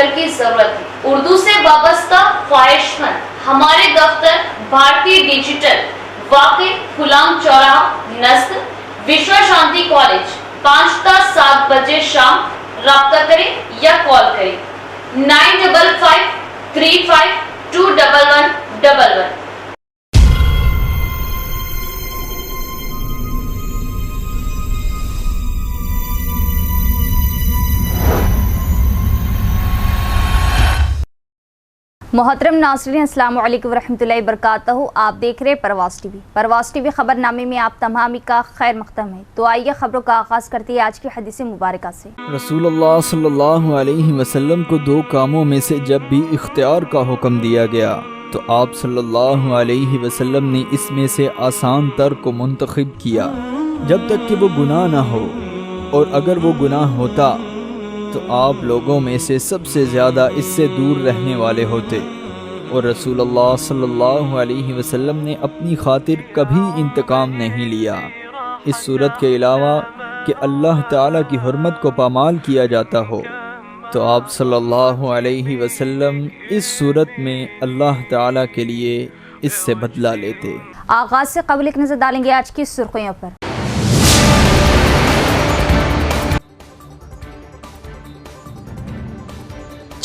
नौकर की जरूरत है। उर्दू से वाबस्ता ख्वाहिशमंद हमारे दफ्तर भारतीय डिजिटल वाकई गुलाम चौराहा नस्ल विश्व शांति कॉलेज 5 ता 7 बजे शाम राब्ता करें या कॉल करें 9553521111। मोहतरम नाज़रीन, अस्सलामु अलैकुम वरहमतुल्लाहि वबरकातुहू। आप देख रहे हैं परवाज़ टीवी। परवाज़ टीवी खबरनामे में आप तमामी का खैर मक़दम है। तो आइए खबरों का आगाज़ करते हैं आज की हदीस मुबारक से। रसूलुल्लाह सल्लल्लाहु अलैहि वसल्लम को 2 कामों में से जब भी इख्तियार का हुक्म दिया गया तो आप सल्लल्लाहु अलैहि वसल्लम ने इसमें से आसान तर को मुंतखब किया जब तक कि वो गुनाह ना हो, और अगर वो गुनाह होता तो आप लोगों में से सबसे ज़्यादा इससे दूर रहने वाले होते। और रसूलुल्लाह सल्लल्लाहु अलैहि वसल्लम ने अपनी खातिर कभी इंतकाम नहीं लिया। इस सूरत के अलावा कि अल्लाह ताला की हुर्मत को पामाल किया जाता हो तो आप सल्लल्लाहु अलैहि वसल्लम इस सूरत में अल्लाह ताला के लिए इससे बदला लेते। आगाज़ से कबल एक नज़र डालेंगे आज की सुर्खियों पर।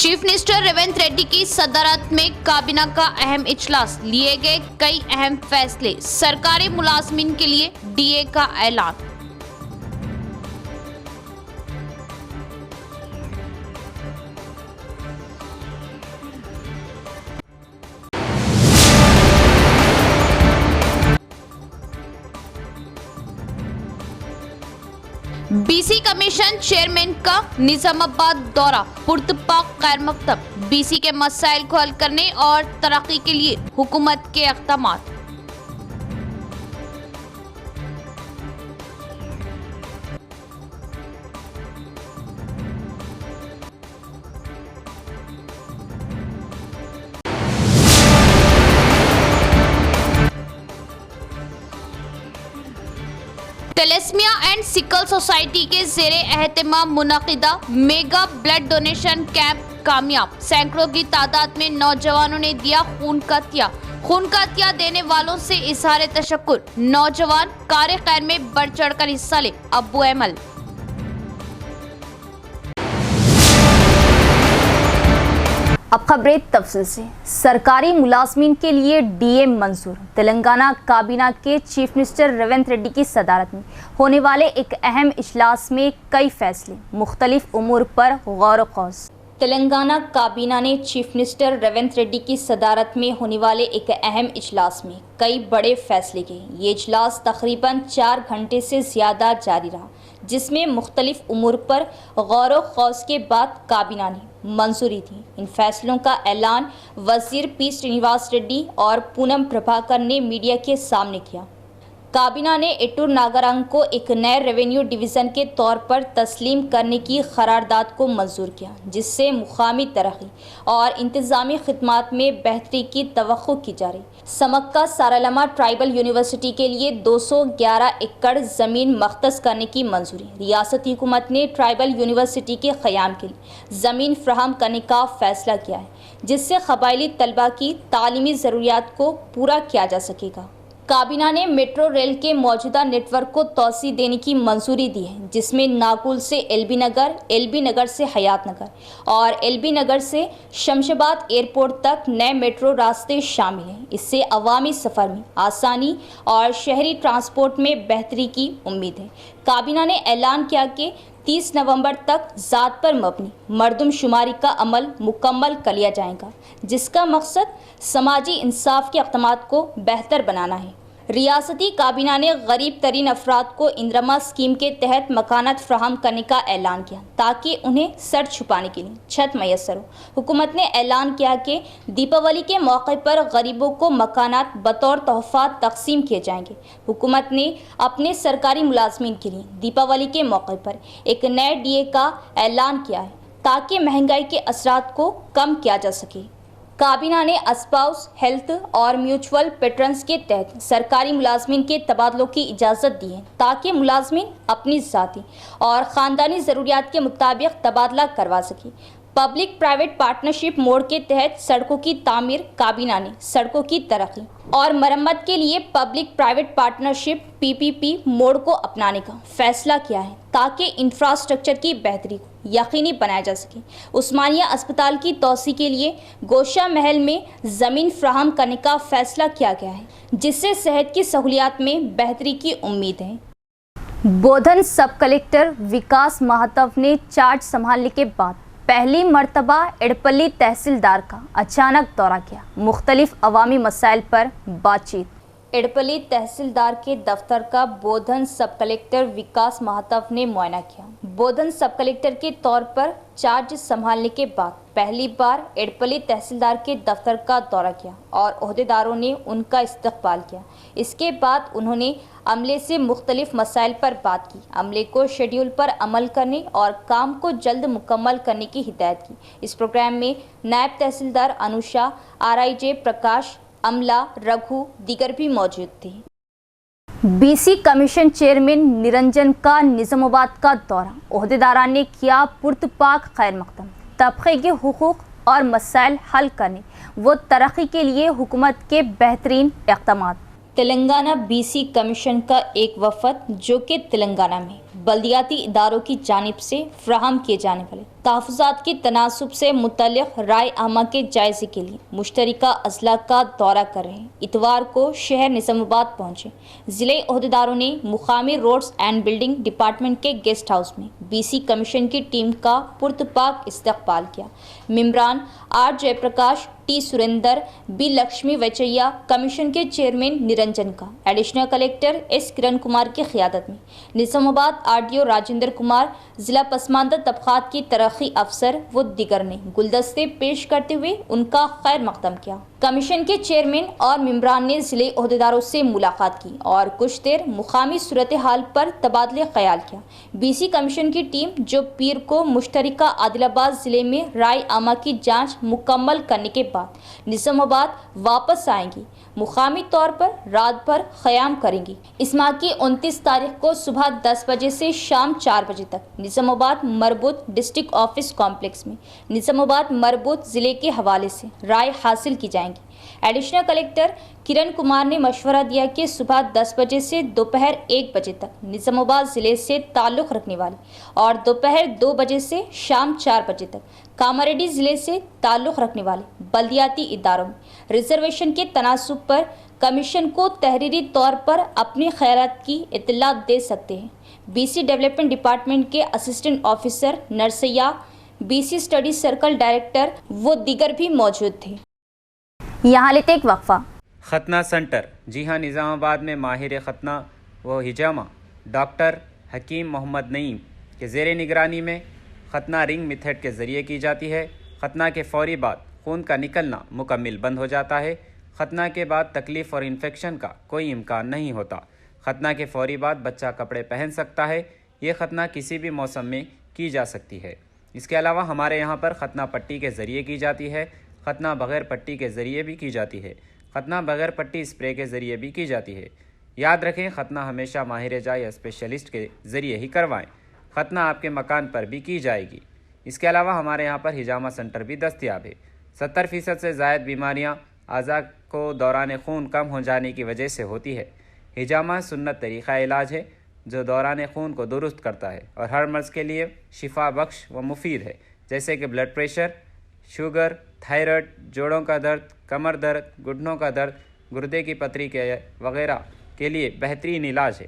चीफ मिनिस्टर रेवंत रेड्डी की सदारत में काबीना का अहम इजलास, लिए गए कई अहम फैसले, सरकारी मुलाजमीन के लिए डीए का ऐलान। बीसी कमीशन चेयरमैन का निजामाबाद दौरा, पुरतपाक खैर मकतब, बीसी के मसाइल को हल करने और तरक्की के लिए हुकूमत के इक़दामात। थैलेसीमिया एंड सिकल सोसाइटी के ज़ेरे एहतमाम मुनक़िदा मेगा ब्लड डोनेशन कैंप कामयाब, सैकड़ों की तादाद में नौजवानों ने दिया खून का तिया देने वालों से इज़हार तशक्कुर। नौजवान कार खैर में बढ़ चढ़कर हिस्सा ले, अब्बू अमल। अब खबरें तफसील से। सरकारी मुलाजमीन के लिए डीए मंजूर। तेलंगाना काबीना के चीफ मिनिस्टर रेवंत रेड्डी की सदारत में होने वाले एक अहम इजलास में कई फैसले, मुख्तलिफ उमूर पर गौर व खौज। तेलंगाना काबीना ने चीफ मिनिस्टर रेवंत रेड्डी की सदारत में होने वाले एक अहम इजलास में कई बड़े फैसले किए। ये इजलास तकरीबन 4 घंटे से ज़्यादा जारी रहा, जिसमें मुख्तलिफ उमूर पर गौर व खौज के बाद काबीना ने मंजूरी दी। इन फैसलों का ऐलान वजीर पी श्रीनिवास रेड्डी और पूनम प्रभाकर ने मीडिया के सामने किया। काबीना ने एटूर नागरंग को एक नए रेवेन्यू डिवीज़न के तौर पर तस्लीम करने की करारदाद को मंजूर किया, जिससे मुकामी तरक्की और इंतज़ामी खिदमात में बेहतरी की तवक्को की जा रही। समक्का सारालमा ट्राइबल यूनिवर्सिटी के लिए 211 एकड़ ज़मीन मख्तस करने की मंजूरी। रियासती हुकूमत ने ट्राइबल यूनिवर्सिटी के क़याम के लिए ज़मीन फ्राहम करने का फ़ैसला किया है, जिससे क़बायली तलबा की तालीमी ज़रूरियात को पूरा किया जा सकेगा। काबीना ने मेट्रो रेल के मौजूदा नेटवर्क को तोसी देने की मंजूरी दी है, जिसमें नागुल से एलबी नगर से हयात नगर और एलबी नगर से शमशाबाद एयरपोर्ट तक नए मेट्रो रास्ते शामिल हैं। इससे अवामी सफ़र में आसानी और शहरी ट्रांसपोर्ट में बेहतरी की उम्मीद है। काबीना ने ऐलान किया कि 30 नवंबर तक ज़ात पर मबनी मरदमशुमारी का अमल मुकम्मल कर लिया जाएगा, जिसका मकसद समाजी इंसाफ के इक़दामात को बेहतर बनाना है। रियासती काबीना ने गरीब तरीन अफराद को इंदिरा स्कीम के तहत मकानात फ्राहम करने का ऐलान किया, ताकि उन्हें सर छुपाने के लिए छत मैसर हो। हुकूमत ने ऐलान किया कि दीपावली के मौके पर गरीबों को मकानात बतौर तोहफा तकसीम किए जाएंगे। हुकूमत ने अपने सरकारी मुलाजमीन के लिए दीपावली के मौके पर एक नए डीए का ऐलान किया है, ताकि महंगाई के असरात को कम किया जा सके। काबीना ने स्पाउस हेल्थ और म्यूचुअल पेट्रन्स के तहत सरकारी मुलाजमीन के तबादलों की इजाज़त दी है, ताकि मुलाजमीन अपनी ज़ाती और ख़ानदानी ज़रूरियात के मुताबिक तबादला करवा सकें। पब्लिक प्राइवेट पार्टनरशिप मोड के तहत सड़कों की तामीर काबीना ने सड़कों की तरक्की और मरम्मत के लिए public private partnership PPP mode को अपनाने का फैसला किया है ताकि इंफ्रास्ट्रक्चर की बेहतरी को यकीनी बनाया जा सके। उस्मानिया अस्पताल की तोसी के लिए गोशा महल में ज़मीन फ्राहम करने का फैसला किया गया है, जिससे सेहत की सहूलियात में बेहतरी की उम्मीद है। बोधन सब कलेक्टर विकास महातव ने चार्ज संभालने के बाद पहली मर्तबा एड़पल्ली तहसीलदार का अचानक दौरा किया। मुख्तलिफ अवामी मसाइल पर बातचीत। एड़पल्ली तहसीलदार के दफ्तर का बोधन सब कलेक्टर विकास महातव ने मुआयना किया। बोधन सब कलेक्टर के तौर पर चार्ज संभालने के बाद पहली बार एड़पल्ली तहसीलदार के दफ्तर का दौरा किया और ओहदेदारों ने उनका इस्तकबाल किया। इसके बाद उन्होंने अमले से मुख्तलिफ मसाइल पर बात की, अमले को शेड्यूल पर अमल करने और काम को जल्द मुकम्मल करने की हिदायत की। इस प्रोग्राम में नायब तहसीलदार अनुषा, RIJ प्रकाश, अमला, रघु दीगर भी मौजूद थे। BC कमीशन चेयरमैन निरंजन का निजामाबाद का दौरा। ओहदेदारान ने किया पुरतपाक खैर मकदम। तबके के हुकूक और मसाइल हल करने व तरक्की के लिए हुकूमत के बेहतरीन इक़दाम। तेलंगाना BC कमीशन का एक वफद जो कि तेलंगाना में बल्दियाती इदारों की जानिब से फ्राहम किए जाने वाले तहफ़्फ़ुज़ात की तनासुब से मुतल्लिक़ राय आमा के जायज़े के लिए मुश्तरिका अज़ला का दौरा कर रहे हैं। इतवार को शहर निज़ामाबाद पहुँचे। ज़िले ओहदेदारों ने मुकामी रोड्स एंड बिल्डिंग डिपार्टमेंट के गेस्ट हाउस में BC कमीशन की टीम का पुरतपाक इस्तकबाल किया। मेंबरान R Jayaprakash, T Surender, B Lakshmi Vaichaiah, commission के चेयरमैन निरंजन का, additional collector S Kiran Kumar की क़ियादत में निज़ामाबाद RDO राजेंद्र कुमार, ज़िला पसमानदा तबक़ात की तरक्की अफसर व दिगर ने गुलदस्ते पेश करते हुए उनका खैर मकदम किया। कमीशन के चेयरमैन और मेंबरान ने ज़िले ओहदेदारों से मुलाकात की और कुछ देर मुकामी सूरत हाल पर तबादले ख्याल किया। BC कमीशन की टीम जो पीर को मुश्तरिका आदिलाबाद ज़िले में राय आमा की जांच मुकम्मल करने के बाद निज़ामाबाद वापस आएंगी। मुकामी तौर पर रात भर क़याम करेंगी। इस माह की 29 तारीख को सुबह 10 बजे से शाम 4 बजे तक निज़ामाबाद मरबूत डिस्ट्रिक्ट ऑफिस कॉम्प्लेक्स में निज़ामाबाद मरबूत ज़िले के हवाले से राय हासिल की जाएंगी। एडिशनल कलेक्टर किरण कुमार ने मशवरा दिया कि सुबह 10 बजे से दोपहर 1 बजे तक निज़ामाबाद ज़िले से ताल्लुक़ रखने वाले और दोपहर 2 बजे से शाम 4 बजे तक कामारेड्डी ज़िले से ताल्लुक़ रखने वाले बल्दियाती इदारों में रिजर्वेशन के तनासुब पर कमीशन को तहरीरी तौर पर अपनी खैरात की इत्तला दे सकते हैं। BC डेवलपमेंट डिपार्टमेंट के assistant officer Narsaiah, BC study circle director वो दीगर भी मौजूद थे। यहाँ लेते एक वक्फा। खतना सेंटर। जी हाँ, निज़ामाबाद में माहिर खतना व हिजामा डॉक्टर हकीम मोहम्मद नईम के ज़ेर निगरानी में खतना रिंग मेथड के ज़रिए की जाती है। खतना के फ़ौरी बाद खून का निकलना मुकम्मल बंद हो जाता है। खतना के बाद तकलीफ़ और इन्फेक्शन का कोई इम्कान नहीं होता। खतना के फ़ौरी बाद बच्चा कपड़े पहन सकता है। ये खतना किसी भी मौसम में की जा सकती है। इसके अलावा हमारे यहाँ पर खतना पट्टी के ज़रिए की जाती है। खतना बग़ैर पट्टी के ज़रिए भी की जाती है। खतना बग़ैर पट्टी स्प्रे के ज़रिए भी की जाती है। याद रखें, खतना हमेशा माहिर जाय या स्पेशलिस्ट के ज़रिए ही करवाएं। खतना आपके मकान पर भी की जाएगी। इसके अलावा हमारे यहाँ पर हिजामा सेंटर भी दस्तयाब है। 70% से ज़ायद बीमारियाँ आज़ा को दौरान खून कम हो जाने की वजह से होती है। हिजामा सुन्नत तरीक़ा इलाज है जो दौरान खून को दुरुस्त करता है और हर मर्ज़ के लिए शिफा बख्श व मुफीद है, जैसे कि ब्लड प्रेशर, शुगर, थायराइड, जोड़ों का दर्द, कमर दर्द, घुटनों का दर्द, गुर्दे की पथरी के वगैरह के लिए बेहतरीन इलाज है।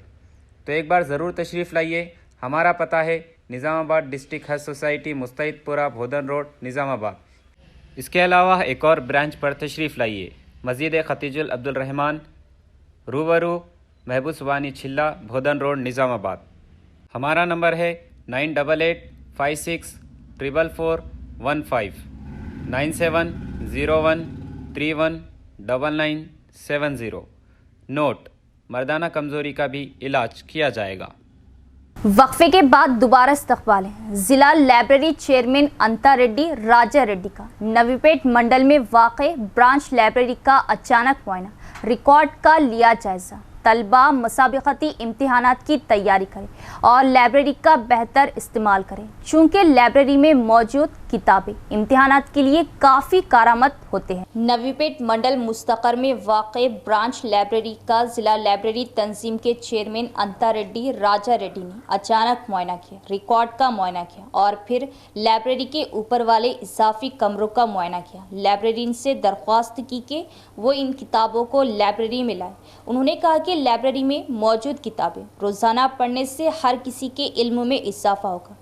तो एक बार ज़रूर तशरीफ़ लाइए। हमारा पता है Nizamabad district health society, Mustaidpura, बोधन रोड, निज़ामाबाद। इसके अलावा एक और ब्रांच पर तशरीफ़ लाइए, मस्जिद खतीजुल अब्दुल रहमान, रूबरू महबूब सुबानी छिल्ला, बोधन रोड, निज़ामाबाद। हमारा नंबर है 9886444415 9701319970। नोट, मर्दाना कमज़ोरी का भी इलाज किया जाएगा। वक्फे के बाद दोबारा इस्तकबाल है। जिला लाइब्रेरी चेयरमैन अंता रेड्डी राजा रेड्डी का नवीपेट मंडल में वाक़े ब्रांच लाइब्रेरी का अचानक मुआयना, रिकॉर्ड का लिया जायजा। तलबा मुसाबिक़ती इम्तिहानात की तैयारी करें और लाइब्रेरी का बेहतर इस्तेमाल करें, चूँकि लाइब्रेरी में मौजूद किताबें इम्तिहानात के लिए काफ़ी कारामद होते हैं। नवीपेट मंडल मुस्तकर में वाक़े ब्रांच लाइब्रेरी का जिला लाइब्रेरी तंजीम के चेयरमैन अंता रेड्डी राजा रेड्डी ने अचानक मुआयना किया, रिकॉर्ड का मुआयना किया और फिर लाइब्रेरी के ऊपर वाले इजाफी कमरों का मुआयना किया। लाइब्रेरियन से दरख्वास्त की कि वो इन किताबों को लाइब्रेरी में लाए। उन्होंने कहा कि लाइब्रेरी में मौजूद किताबें रोज़ाना पढ़ने से हर किसी के इल्म में इजाफा होगा।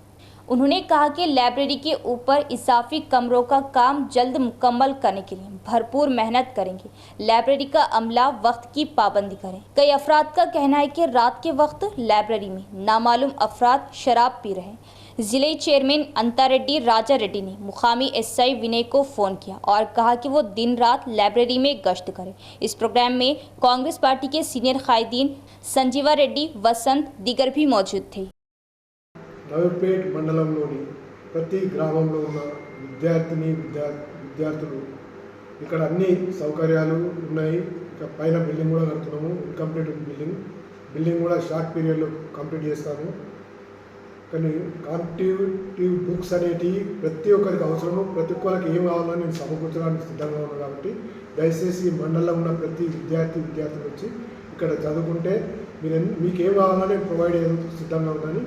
उन्होंने कहा कि लाइब्रेरी के ऊपर इजाफी कमरों का काम जल्द मुकम्मल करने के लिए भरपूर मेहनत करेंगे। लाइब्रेरी का अमला वक्त की पाबंदी करें। कई अफराद का कहना है कि रात के वक्त लाइब्रेरी में नामालूम अफराद शराब पी रहे हैं। जिले चेयरमैन अंता रेड्डी राजा रेड्डी ने मुकामी एसआई विनय को फ़ोन किया और कहा कि वो दिन रात लाइब्रेरी में गश्त करें। इस प्रोग्राम में कांग्रेस पार्टी के सीनियर कायदीन संजीवा रेड्डी, वसंत दीगर भी मौजूद थे। నవీపేట్ మండలంలోని ప్రతి గ్రామంలో ఉన్న విద్యార్థులు ఇక్కడ అన్ని సౌకర్యాలు ఉన్నాయి. ఇక పైన బిల్డింగ్ కూడా కడుతున్నాము, ఇన్కంప్లీట్ బిల్డింగ్ కూడా షార్ట్ పీరియడ్లో కంప్లీట్ చేస్తాము. కానీ కాంపిటేటివ్ బుక్స్ అనేటివి ప్రతి ఒక్కరికి అవసరము. ప్రతి ఒక్కరికి ఏం కావాలో నేను సమకూర్చడానికి సిద్ధంగా ఉన్నాను. కాబట్టి దయచేసి ఈ మండలంలో ఉన్న ప్రతి విద్యార్థులు వచ్చి ఇక్కడ చదువుకుంటే మీకు ఏం కావాలో నేను ప్రొవైడ్ చేయడానికి సిద్ధంగా ఉన్నాను.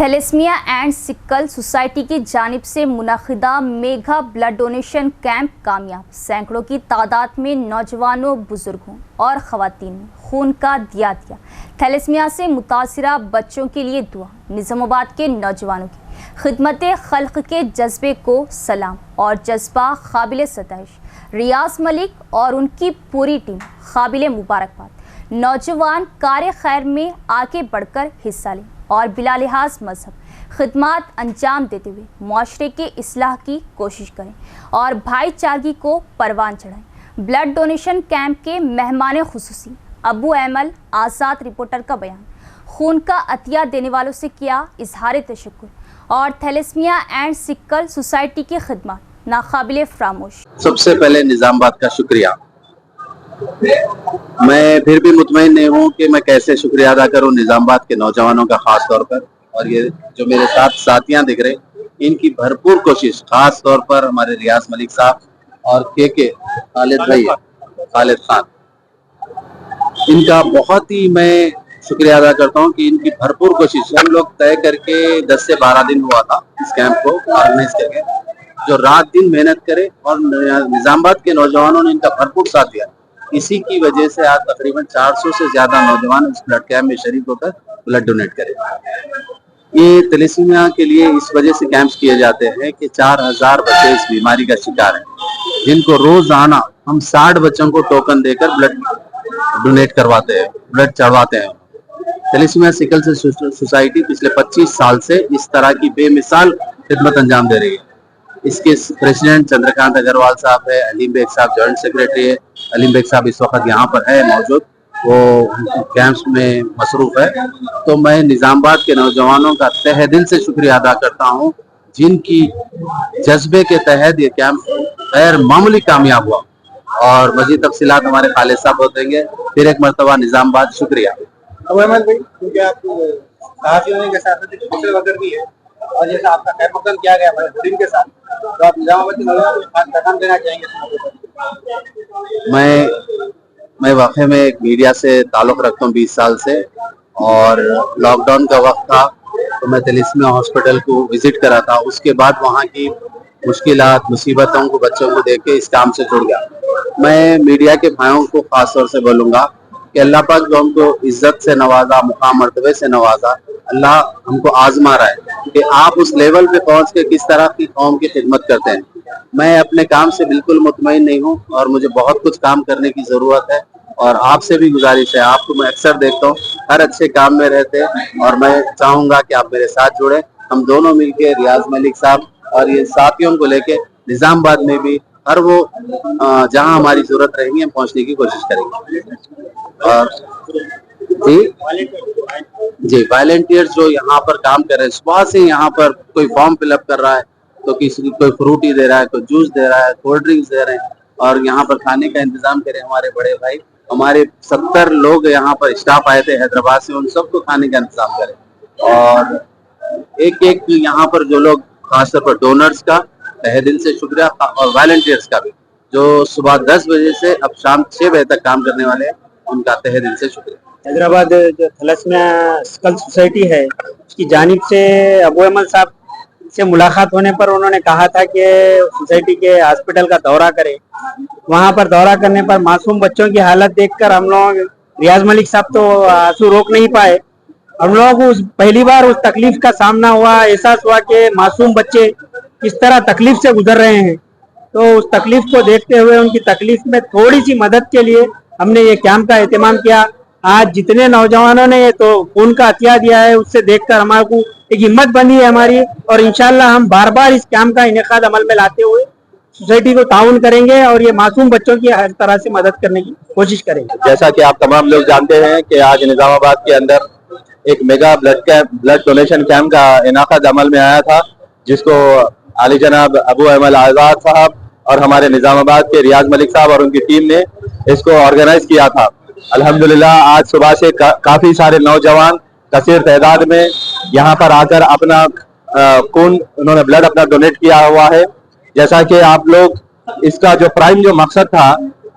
थैलेसीमिया एंड सिकल सोसाइटी की जानिब से मुनाकिदा मेगा ब्लड डोनेशन कैंप कामयाब। सैकड़ों की तादाद में नौजवानों, बुजुर्गों और ख़वातीन ने खून का दिया। थैलेसीमिया से मुतासिरा बच्चों के लिए दुआ। निज़ामाबाद के नौजवानों की खिदमत खल्क के जज्बे को सलाम और जज्बा काबिल सताइश। रियाज मलिक और उनकी पूरी टीम काबिल मुबारकबाद। नौजवान कार्य खैर में आगे बढ़कर हिस्सा लें और बिला लिहाज मजहब खिदमत अंजाम देते हुए माशरे के इस्लाह की कोशिश करें और भाईचारगी को परवान चढ़ाएं। ब्लड डोनेशन कैंप के मेहमान खुसूसी अबू ऐमल आज़ाद रिपोर्टर का बयान। खून का अतिया देने वालों से किया इजहार तशक्कुर और थैलेसीमिया एंड सिकल सोसाइटी की खिदमत नाकाबिले फरामोश। सबसे पहले निज़ामाबाद का शुक्रिया। मैं फिर भी मुतमईन नहीं हूँ कि मैं कैसे शुक्रिया अदा करूँ निज़ामाबाद के नौजवानों का खास तौर पर, और ये जो मेरे साथ साथियां दिख रहे इनकी भरपूर कोशिश, खास तौर पर हमारे रियाज मलिक साहब और के खालिद खान, इनका बहुत ही मैं शुक्रिया अदा करता हूँ कि इनकी भरपूर कोशिश। हम लोग तय करके 10 से 12 दिन हुआ था इस कैंप को ऑर्गेनाइज करके, जो रात दिन मेहनत करे और निज़ामाबाद के नौजवानों ने इनका भरपूर साथ दिया। इसी की वजह से आज तकरीबन 400 से ज्यादा नौजवान इस ब्लड कैंप में शरीक होकर ब्लड डोनेट करें। ये थैलेसीमिया के लिए इस वजह से कैंप्स किए जाते हैं कि 4000 बच्चे इस बीमारी का शिकार हैं, जिनको रोजाना हम 60 बच्चों को टोकन देकर ब्लड डोनेट करवाते हैं, ब्लड चढ़वाते हैं। थैलेसीमिया सिकल सेल सोसाइटी पिछले 25 साल से इस तरह की बेमिसाल खिदमत अंजाम दे रही है। इसके प्रेसिडेंट चंद्रकांत अग्रवाल साहब है, अलीम बेग साहब जॉइंट सेक्रेटरी है। अलीम बेग साहब इस वक्त यहाँ पर है मौजूद, वो कैंप्स में मसरूफ है। तो मैं निज़ामाबाद के नौजवानों का तहे दिल से शुक्रिया अदा करता हूँ, जिनकी जज्बे के तहत ये कैंप गैर मामूली कामयाब हुआ। और मजीद तफसीलात हमारे खालिद साहब देंगे। फिर एक मरतबा निज़ामाबाद शुक्रिया। क्योंकि आप के साथ वगैरह भी है और जैसा आपका कैंप किया गया है के साथ, तो आप निज़ामाबाद के नौजवानों को पैगाम देना चाहेंगे? मैं वाकई में एक मीडिया से ताल्लुक़ रखता हूँ 20 साल से, और लॉकडाउन का वक्त था तो मैं थैलेसीमिया हॉस्पिटल को विजिट करा था। उसके बाद वहाँ की मुश्किलात, मुसीबतों को, बच्चों को देख के इस काम से जुड़ गया। मैं मीडिया के भाइयों को खास तौर से बोलूँगा कि अल्लाह पाक जो हमको इज्जत से नवाजा, मुकाम मर्तबे से नवाजा, अल्लाह हमको आजमा रहा है कि आप उस लेवल पे पहुंच के किस तरह की कौम की खिदमत करते हैं। मैं अपने काम से बिल्कुल मुतमईन नहीं हूं और मुझे बहुत कुछ काम करने की जरूरत है, और आपसे भी गुजारिश है। आपको मैं अक्सर देखता हूँ हर अच्छे काम में रहते हैं, और मैं चाहूंगा कि आप मेरे साथ जुड़े। हम दोनों मिलके रियाज मलिक साहब और ये साथियों को लेके निज़ामाबाद में भी हर वो जहां हमारी जरूरत रहेगी हम पहुंचने की कोशिश करेंगे। और जी वॉलंटियर्स जो यहाँ पर काम कर रहे हैं, सुबह से यहाँ पर कोई फॉर्म फिलअप कर रहा है, तो किसी को कोई फ्रूटी दे रहा है, कोई जूस दे रहा है, कोल्ड ड्रिंक्स दे रहे हैं, और यहाँ पर खाने का इंतजाम करें हमारे बड़े भाई। हमारे 70 लोग यहाँ पर स्टाफ आए थे हैदराबाद से, उन सबको खाने का इंतजाम करें। और एक एक यहाँ पर जो लोग खासतौर पर डोनर्स का तहे दिल से शुक्रिया, और वॉलंटियर्स का भी जो सुबह 10 बजे से अब शाम 6 बजे तक काम करने वाले हैं, उनका तहे दिल से शुक्रिया। हैदराबाद जो थैलेसीमिया स्कल सोसाइटी है उसकी जानिब से अबू अहमद साहब से मुलाकात होने पर उन्होंने कहा था कि सोसाइटी के हॉस्पिटल का दौरा करें। वहां पर दौरा करने पर मासूम बच्चों की हालत देखकर हम लोग, रियाज मलिक साहब तो आंसू रोक नहीं पाए। हम लोगों को पहली बार उस तकलीफ का सामना हुआ, एहसास हुआ कि मासूम बच्चे किस तरह तकलीफ से गुजर रहे हैं। तो उस तकलीफ को देखते हुए उनकी तकलीफ में थोड़ी सी मदद के लिए हमने ये कैंप का एहतमाम किया। आज जितने नौजवानों ने ये तो खून का हथिया दिया है, उससे देखकर हमारे को एक हिम्मत बनी है हमारी, और इंशाल्लाह हम बार बार इस कैंप का इनेकाद अमल में लाते हुए सोसाइटी को ताउन करेंगे और ये मासूम बच्चों की हर तरह से मदद करने की कोशिश करेंगे। जैसा कि आप तमाम लोग जानते हैं कि आज निजामाबाद के अंदर एक मेगा ब्लड डोनेशन कैंप का इनेकाद अमल में आया था, जिसको आली जनाब अबू अहमद आजाद साहब और हमारे निजामाबाद के रियाज मलिक साहब और उनकी टीम ने इसको ऑर्गेनाइज किया था। अल्हम्दुलिल्लाह आज सुबह से काफी सारे नौजवान कसीर तादाद में यहाँ पर आकर अपना खून, उन्होंने ब्लड अपना डोनेट किया हुआ है। जैसा कि आप लोग, इसका जो प्राइम जो मकसद था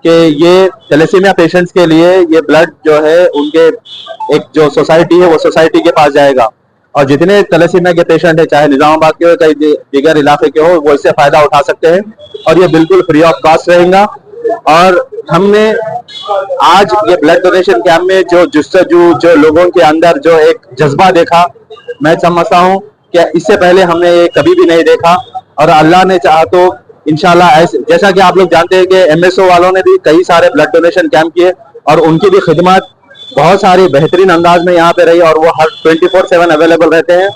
कि ये थैलेसीमिया पेशेंट्स के लिए ये ब्लड जो है उनके एक जो सोसाइटी है वो सोसाइटी के पास जाएगा, और जितने थैलेसीमिया के पेशेंट है, चाहे निजामाबाद के हो कई दीगर इलाके के हो, वो इससे फायदा उठा सकते हैं और ये बिल्कुल फ्री ऑफ कॉस्ट रहेगा। और हमने आज ये ब्लड डोनेशन कैंप में जो जुस्तजू, जो लोगों के अंदर जो एक जज्बा देखा, मैं समझता हूँ कि इससे पहले हमने ये कभी भी नहीं देखा, और अल्लाह ने चाहा तो इंशाल्लाह ऐसे, जैसा कि आप लोग जानते हैं कि MSO वालों ने भी कई सारे ब्लड डोनेशन कैंप किए और उनकी भी खिदमत बहुत सारी बेहतरीन अंदाज में यहाँ पे रही, और वो हर 24/7 अवेलेबल रहते हैं।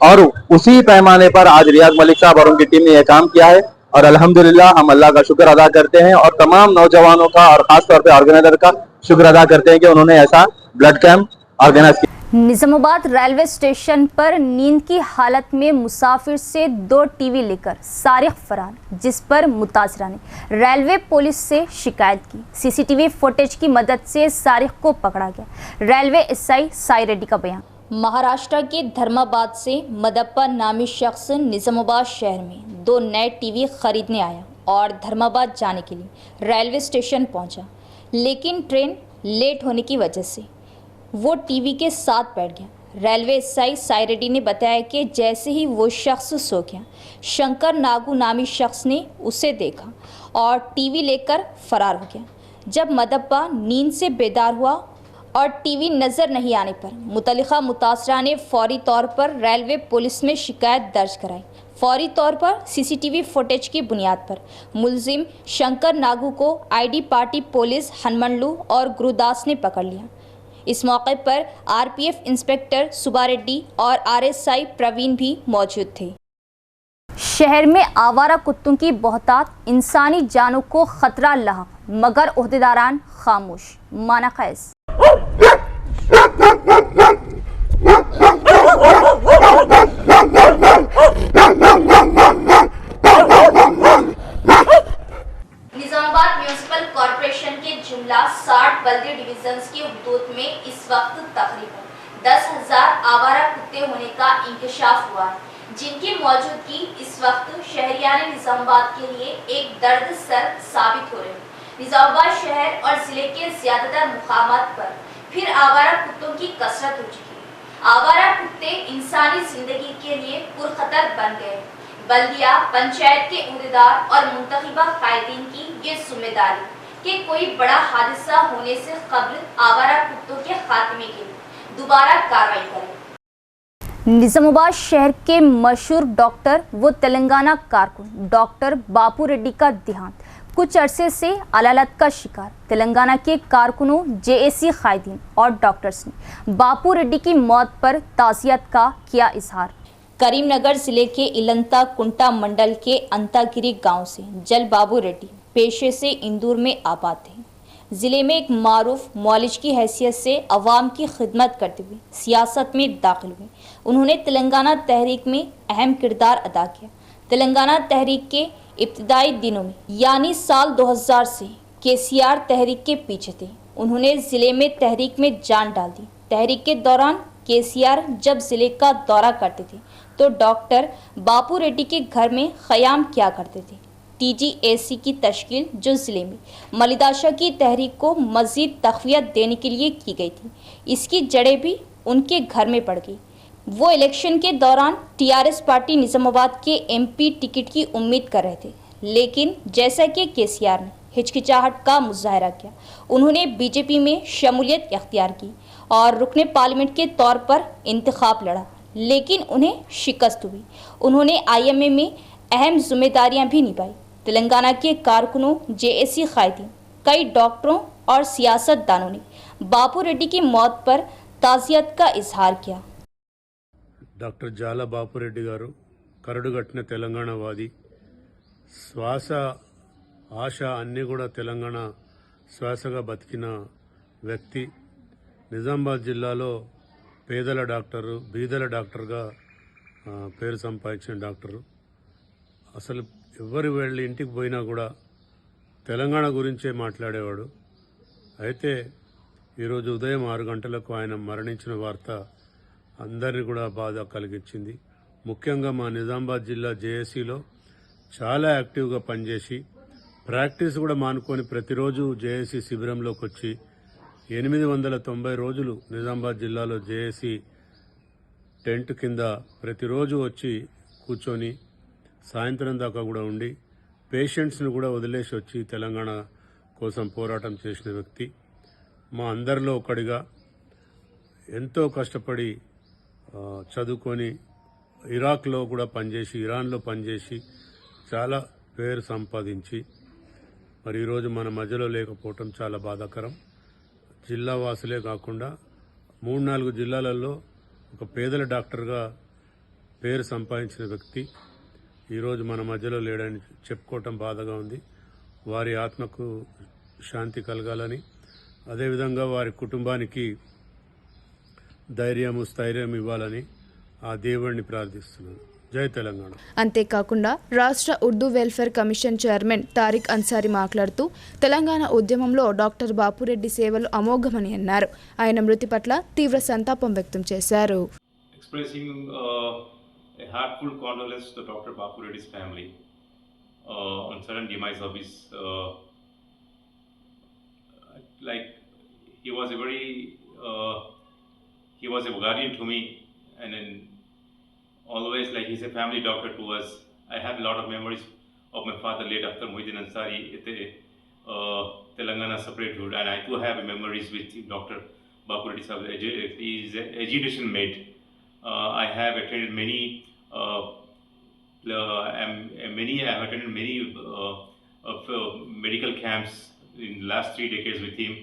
और उसी पैमाने पर आज रियाज मलिक साहब और उनकी टीम ने यह काम किया है, और अल्हम्दुलिल्लाह हम अल्लाह का शुक्र अदा करते हैं और तमाम नौजवानों का और खासतौर पर ऑर्गेनाइजर का शुक्र अदा करते हैं कि उन्होंने ऐसा ब्लड कैंप ऑर्गेनाइज किया। निजामाबाद रेलवे स्टेशन पर नींद की हालत में मुसाफिर से 2 टीवी लेकर सारिक फरार, जिस पर मुतासरा ने रेलवे पुलिस से शिकायत की। सीसीटीवी फुटेज की मदद से सारिक को पकड़ा गया। रेलवे एसआई साई रेड्डी का बयान। महाराष्ट्र के धर्माबाद से मदप्पा नामी शख्स निजामाबाद शहर में 2 नए टीवी खरीदने आया और धर्माबाद जाने के लिए रेलवे स्टेशन पहुंचा, लेकिन ट्रेन लेट होने की वजह से वो टीवी के साथ बैठ गया। रेलवे एसआई साई रेड्डी ने बताया कि जैसे ही वो शख्स सो गया, शंकर नागू नामी शख्स ने उसे देखा और टीवी लेकर फरार हो गया। जब मदप्पा नींद से बेदार हुआ और टीवी नज़र नहीं आने पर मुतल्लिका मुतासरा ने फौरी तौर पर रेलवे पुलिस में शिकायत दर्ज कराई। फौरी तौर पर सीसीटीवी फुटेज की बुनियाद पर मुलजिम शंकर नागू को आईडी पार्टी पुलिस हनुमंडलू और गुरुदास ने पकड़ लिया। इस मौके पर आरपीएफ इंस्पेक्टर सुबा रेड्डी और आरएसआई प्रवीण भी मौजूद थे। शहर में आवारा कुत्तों की बहुतात इंसानी जानों को खतरा लाहक, मगर ओहदेदारान खामोश। माना खैस। निजामाबाद म्यूनिसिपल कॉर्पोरेशन के जुमला 60 बल्दी डिविजन्स के हुदूद में इस वक्त तकरीबन 10,000 आवारा कुत्ते होने का इंकशाफ हुआ है, जिनकी मौजूदगी इस वक्त शहरियाने निजामाबाद के लिए एक दर्द सर साबित हो रही है। निजामाबाद शहर और जिले के ज्यादातर मुकामात पर फिर आवारा कुत्तों की कसरत हो चुकी है। आवारा कुत्ते इंसानी जिंदगी के लिए पुरखतर बन गए। बल्दिया, पंचायत के उहदेदार और मुंतखबा कायदीन की ये जिम्मेदारी कि कोई बड़ा हादसा होने से कबल आवारा कुत्तों के खात्मे के लिए दोबारा कार्रवाई करें। निजामाबाद शहर के मशहूर डॉक्टर व तेलंगाना कारकुन डॉक्टर बापू रेड्डी का देहांत। कुछ अरसे से अलालत का शिकार तेलंगाना के कारकुनों, जेएसी कायदीन और डॉक्टर्स ने बापू रेड्डी की मौत पर ताज़ियत का किया इजहार। करीमनगर जिले के इलंता कुंटा मंडल के अंतागिरी गांव से जल बाबू रेड्डी पेशे से इंदौर में आबाद थे। ज़िले में एक मारूफ मौलिज की हैसियत से अवाम की खिदमत करते हुए सियासत में दाखिल हुए। उन्होंने तेलंगाना तहरीक में अहम किरदार अदा किया। तेलंगाना तहरीक के इब्तिदाई दिनों में यानी साल 2000 से केसीआर तहरीक के पीछे थे। उन्होंने ज़िले में तहरीक में जान डाल दी। तहरीक के दौरान केसीआर जब जिले का दौरा करते थे तो डॉक्टर बापू रेड्डी के घर में क़याम किया करते थे। TGAC की तश्कील जो ज़िले में मलिदाशा की तहरीक को मज़ीद तक़वियत देने के लिए की गई थी, इसकी जड़ें भी उनके घर में पड़ गई। वो इलेक्शन के दौरान TRS पार्टी निज़ामाबाद के MP टिकट की उम्मीद कर रहे थे, लेकिन जैसा कि केसीआर ने हिचकिचाहट का मुजाहरा किया, उन्होंने बीजेपी में शमूलियत इख्तियार की और रुकने पार्लियामेंट के तौर पर इंतखाब लड़ा, लेकिन उन्हें शिकस्त हुई। उन्होंने IMA में अहम जिम्मेदारियां भी निभाई। तेलंगाना के कारकुनों, JAC कायदीन, कई डॉक्टरों और सियासतदानों ने बापू रेड्डी की मौत पर ताज़ियत का इजहार किया। డాక్టర్ జాల బాపురెడ్డి గారు కరడుగట్టిన తెలంగాణవాది, శ్వాస ఆశ అన్నీ కూడా తెలంగాణ శ్వాసగా బతికిన వ్యక్తి. నిజామాబాద్ జిల్లాలో పేదల డాక్టరు, బీదల డాక్టర్గా పేరు సంపాదించిన డాక్టరు. అసలు ఎవరు వెళ్ళి ఇంటికి పోయినా కూడా తెలంగాణ గురించే మాట్లాడేవాడు. అయితే ఈరోజు ఉదయం 6 గంటలకు ఆయన మరణించిన వార్త అందరినీ కూడా బాధ కలిగించింది. ముఖ్యంగా మా నిజామాబాద్ జిల్లా JACలో చాలా యాక్టివ్గా పనిచేసి ప్రాక్టీస్ కూడా మానుకొని ప్రతిరోజు JAC శిబిరంలోకి వచ్చి 890 రోజులు నిజామాబాద్ జిల్లాలో JAC టెంట్ కింద ప్రతిరోజు వచ్చి కూర్చొని సాయంత్రం దాకా కూడా ఉండి పేషెంట్స్ని కూడా వదిలేసి వచ్చి తెలంగాణ కోసం పోరాటం చేసిన వ్యక్తి. మా అందరిలో ఒకడిగా ఎంతో కష్టపడి చదువుకొని ఇరాక్లో కూడా పనిచేసి, ఇరాన్లో పనిచేసి చాలా పేరు సంపాదించి మరి ఈరోజు మన మధ్యలో లేకపోవటం చాలా బాధాకరం. జిల్లా వాసులే కాకుండా 3-4 జిల్లాలలో ఒక పేదల డాక్టర్గా పేరు సంపాదించిన వ్యక్తి ఈరోజు మన మధ్యలో లేడని చెప్పుకోవటం బాధగా ఉంది. వారి ఆత్మకు శాంతి కలగాలని, అదేవిధంగా వారి కుటుంబానికి ధైర్యం, స్థైర్యం ఇవ్వాలని ఆ దేవుడిని ప్రార్థిస్తున్నాను. జై తెలంగాణ. అంతేకాకుండా రాష్ట్ర Urdu welfare commission chairman Tariq Ansari మాట్లాడుతూ తెలంగాణ ఉద్యమంలో డాక్టర్ బాపురెడ్డి సేవలు అమోఘమని అన్నారు. ఆయన మృతి పట్ల తీవ్ర సంతాపం వ్యక్తం చేశారు. Expressing a heartful condolence to Dr. Bapu Reddy's family on sudden demise of his he was a very he was a guardian to me, and then always he's a family doctor to us. I have a lot of memories of my father, late Dr. Muhyiddin Ansari, at the Telangana separate route, and I too have memories with Dr. Bapu Reddy. He is an education mate. I have attended many medical camps in the last 3 decades with him,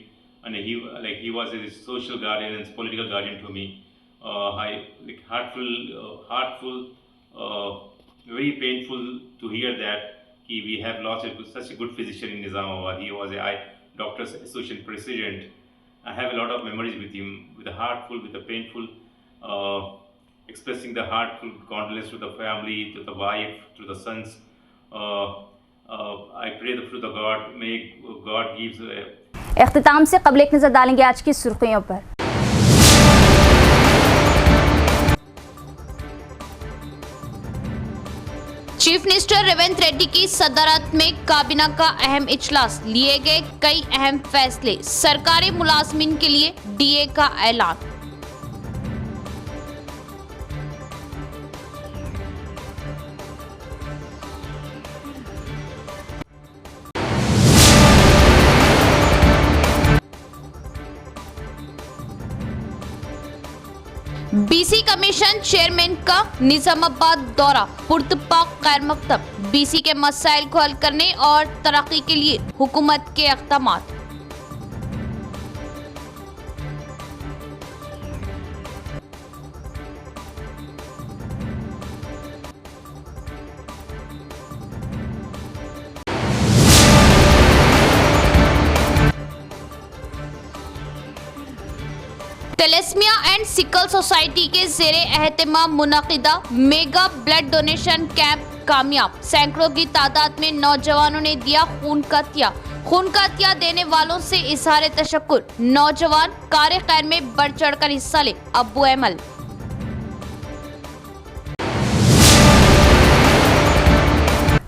and he was a social guardian and political guardian to me. Heartful, very painful to hear that we have lost such a good physician in Nizamabad. He was a Doctors Association president. I have a lot of memories with him, with a heartful, with a painful, expressing the heartful condolence to the family, to the wife, to the sons. I pray through the God, may God gives इख्तिताम से कबल एक नज़र डालेंगे आज की सुर्खियों पर। Chief minister Revanth Reddy की सदारत में काबीना का अहम इजलास, लिए गए कई अहम फैसले, सरकारी मुलाजमीन के लिए DA का ऐलान। BC कमीशन चेयरमैन का निजामाबाद दौरा, पुरतपाक खैर मकतब, BC के मसाइल को हल करने और तरक्की के लिए हुकूमत के इक़दामात। टेलेस्मिया एंड सिकल सोसाइटी के ज़ेरे एहतमाम मुनक़िदा मेगा ब्लड डोनेशन कैंप कामयाब, सैकड़ों की तादाद में नौजवानों ने दिया खून का तिया। खून का हत्या देने वालों से इज़हार तशक्कुर, नौजवान कार्य खैर में बढ़ चढ़कर हिस्सा ले अब्बू अमल।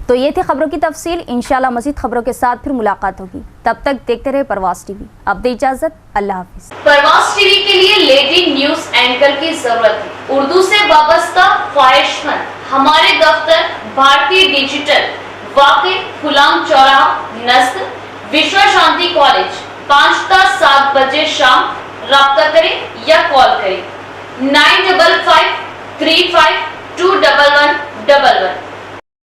तो ये थी खबरों की तफसील। इंशाल्लाह मज़ीद खबरों के साथ फिर मुलाकात होगी। तब तक देखते रहे परवास टीवी। अब दे इजाजत, अल्लाह हाफिज। परवास टीवी के लिए लेडी न्यूज एंकर की जरूरत है। उर्दू से वाबस्ता ख्वाहिशमंद हमारे दफ्तर भारतीय डिजिटल वाकई गुलाम चौराहा नस्क विश्व शांति कॉलेज 5 ता 7 बजे शाम राब्ता करें या कॉल करें 9553521111।